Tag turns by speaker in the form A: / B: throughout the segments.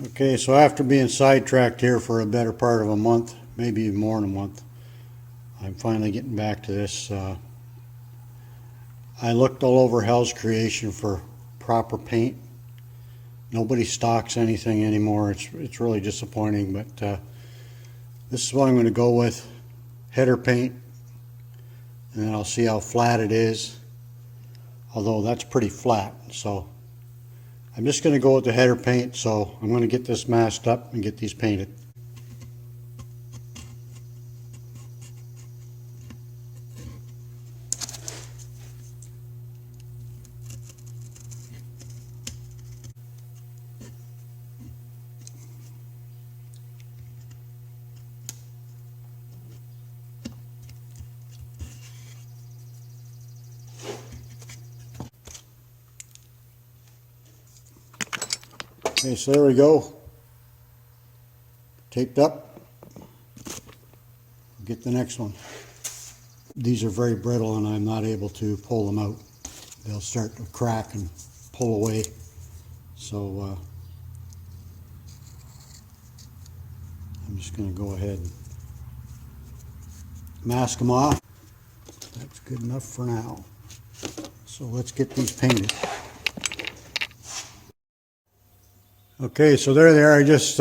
A: Okay, so after being sidetracked here for a better part of a month, maybe even more than a month, I'm finally getting back to this. I looked all over Hell's Creation for proper paint. Nobody stocks anything anymore. It's really disappointing, but this is what I'm going to go with. Header paint, and then I'll see how flat it is. Although that's pretty flat, so I'm just going to go with the header paint. So I'm going to get this masked up and get these painted. Okay, so there we go. Taped up. Get the next one. These are very brittle and I'm not able to pull them out. They'll start to crack and pull away. So I'm just going to go ahead and mask them off. That's good enough for now. So let's get these painted. Okay, so there they are. I just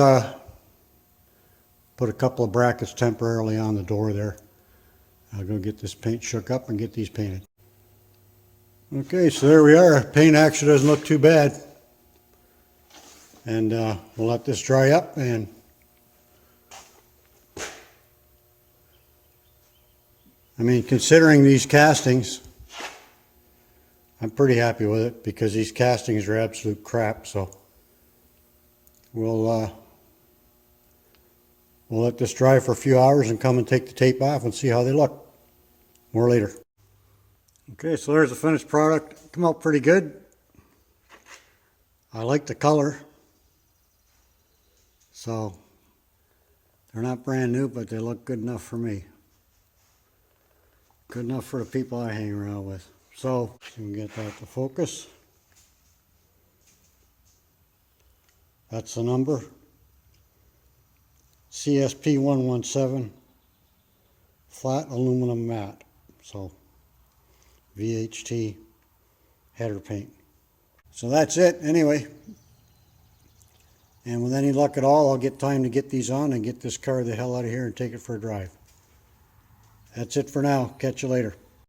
A: put a couple of brackets temporarily on the door there. I'll go get this paint shook up and get these painted. Okay, so there we are. Paint actually doesn't look too bad. And we'll let this dry up, and I mean, considering these castings, I'm pretty happy with it because these castings are absolute crap. So we'll let this dry for a few hours and come and take the tape off and see how they look. More later. Okay, so there's the finished product. Come out pretty good. I like the color. So they're not brand new, but they look good enough for me. Good enough for the people I hang around with. So you can get that to focus. That's the number. CSP 117 flat aluminum matte. So VHT header paint. So that's it anyway. And with any luck at all, I'll get time to get these on and get this car the hell out of here and take it for a drive. That's it for now. Catch you later.